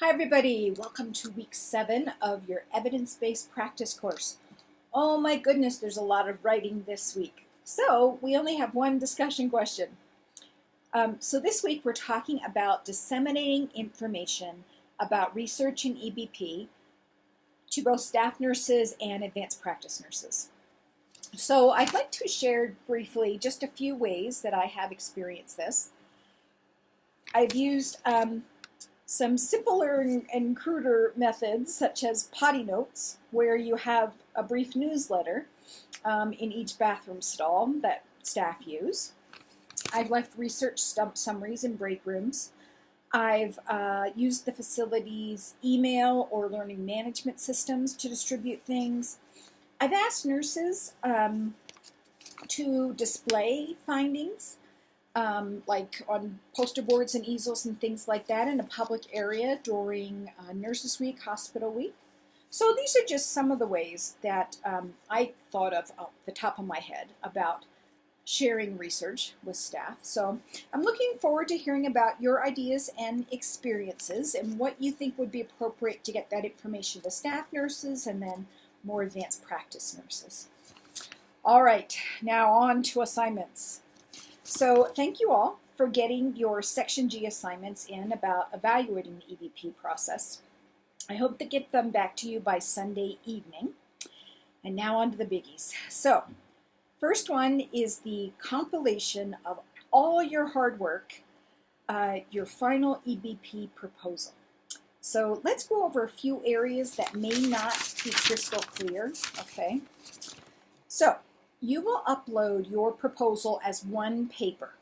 Hi everybody, welcome to week 7 of your evidence-based practice course. Oh my goodness, there's a lot of writing this week. So we only have one discussion question. So this week we're talking about disseminating information about research in EBP to both staff nurses and advanced practice nurses. So I'd like to share briefly just a few ways that I have experienced this. I've used some simpler and cruder methods, such as potty notes, where you have a brief newsletter in each bathroom stall that staff use. I've left research stump summaries in break rooms. I've used the facility's email or learning management systems to distribute things. I've asked nurses to display findings like on poster boards and easels and things like that in a public area during Nurses Week, Hospital Week. So these are just some of the ways that I thought of off the top of my head about sharing research with staff. So I'm looking forward to hearing about your ideas and experiences and what you think would be appropriate to get that information to staff nurses and then more advanced practice nurses. All right, now on to assignments. So thank you all for getting your Section G assignments in about evaluating the EBP process. I hope to get them back to you by Sunday evening. And now on to the biggies. So first one is the compilation of all your hard work, your final EBP proposal. So let's go over a few areas that may not be crystal clear, okay? So you will upload your proposal as one paper,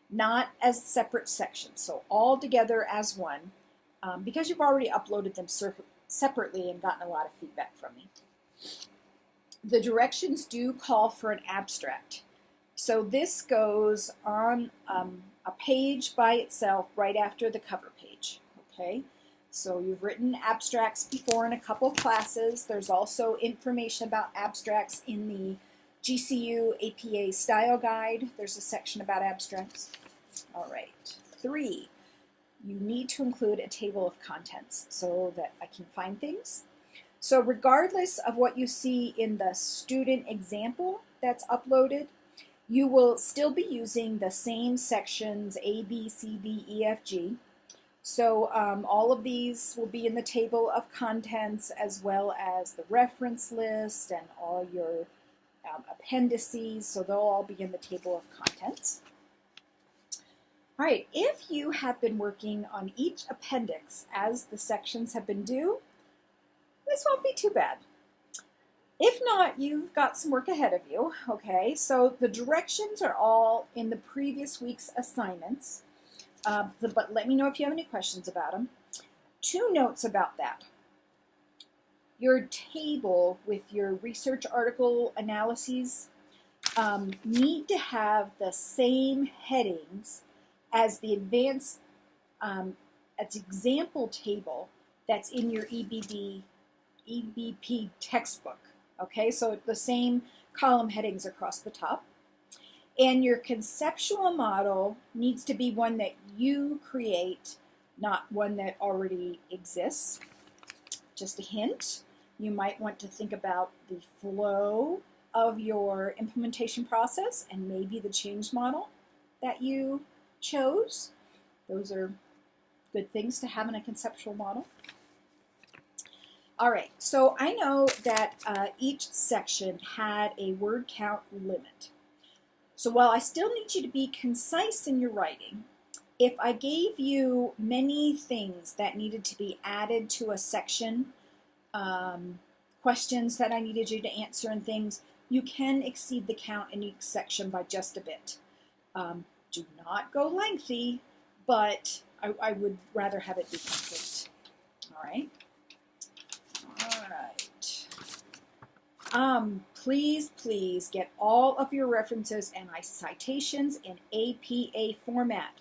not as separate sections, so all together as one, because you've already uploaded them separately and gotten a lot of feedback from me. The directions do call for an abstract. So this goes on a page by itself right after the cover page, okay? So you've written abstracts before in a couple classes. There's also information about abstracts in the GCU APA Style Guide. There's a section about abstracts. All right. 3, you need to include a table of contents so that I can find things. So regardless of what you see in the student example that's uploaded, you will still be using the same sections A, B, C, D, E, F, G. So all of these will be in the table of contents as well as the reference list and all your appendices, so they'll all be in the table of contents. All right, if you have been working on each appendix as the sections have been due, this won't be too bad. If not, you've got some work ahead of you, okay? So the directions are all in the previous week's assignments, but let me know if you have any questions about them. 2 notes about that. Your table with your research article analyses need to have the same headings as the advanced example table that's in your EBP textbook. Okay, so the same column headings across the top. And your conceptual model needs to be one that you create, not one that already exists. Just a hint. You might want to think about the flow of your implementation process and maybe the change model that you chose. Those are good things to have in a conceptual model. All right, so I know that each section had a word count limit. So while I still need you to be concise in your writing, if I gave you many things that needed to be added to a section, questions that I needed you to answer and things, you can exceed the count in each section by just a bit. Do not go lengthy, but I would rather have it be complete. All right. All right. Please get all of your references and citations in APA format.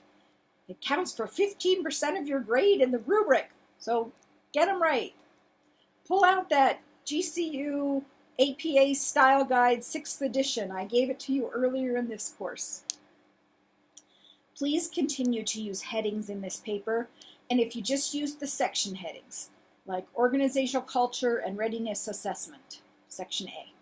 It counts for 15% of your grade in the rubric, so get them right. Pull out that GCU APA Style Guide 6th edition. I gave it to you earlier in this course. Please continue to use headings in this paper And if you just use the section headings, like organizational culture and readiness assessment, section A,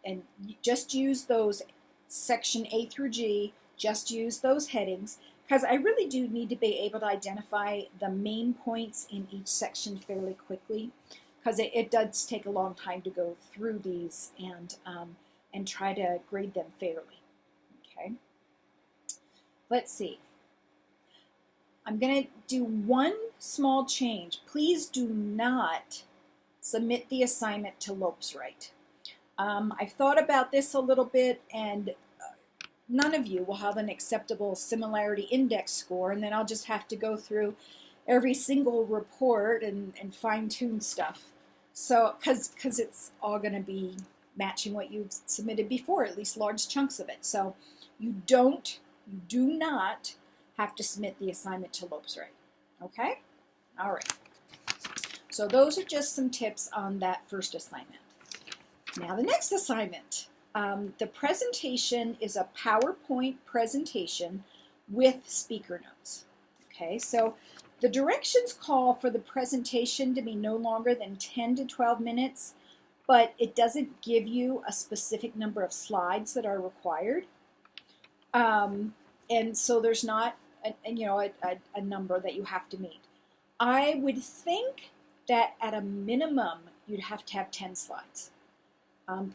and you just use those section A through G, just use those headings, because I really do need to be able to identify the main points in each section fairly quickly, because it does take a long time to go through these and try to grade them fairly. Okay, let's see. I'm going to do one small change. Please do not submit the assignment to Lopes Write. I've thought about this a little bit, and none of you will have an acceptable similarity index score, and then I'll just have to go through every single report and fine-tune stuff. So, because it's all going to be matching what you submitted before, at least large chunks of it. So you do not have to submit the assignment to Lopes Write. Okay? All right. So those are just some tips on that first assignment. Now the next assignment. The presentation is a PowerPoint presentation with speaker notes. Okay, so the directions call for the presentation to be no longer than 10 to 12 minutes, but it doesn't give you a specific number of slides that are required. And so there's not a number that you have to meet. I would think that at a minimum you'd have to have 10 slides.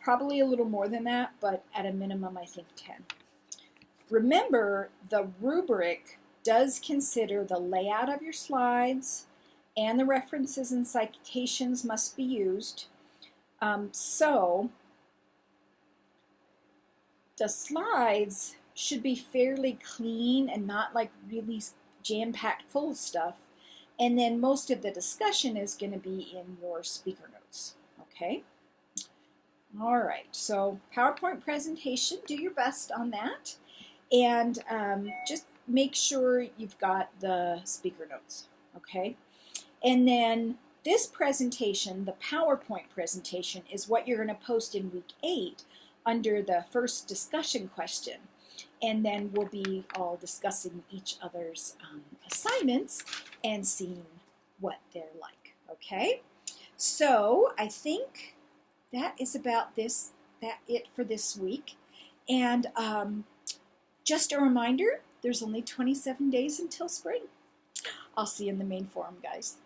Probably a little more than that, but at a minimum I think 10. Remember, the rubric does consider the layout of your slides, and the references and citations must be used. So the slides should be fairly clean and not like really jam-packed full of stuff. And then most of the discussion is going to be in your speaker notes. Okay? All right, so PowerPoint presentation, do your best on that. And just make sure you've got the speaker notes. Okay? And then this presentation, the PowerPoint presentation, is what you're going to post in week 8 under the first discussion question. And then we'll be all discussing each other's assignments and seeing what they're like. Okay? So I think that is about it for this week. And just a reminder, there's only 27 days until spring. I'll see you in the main forum, guys.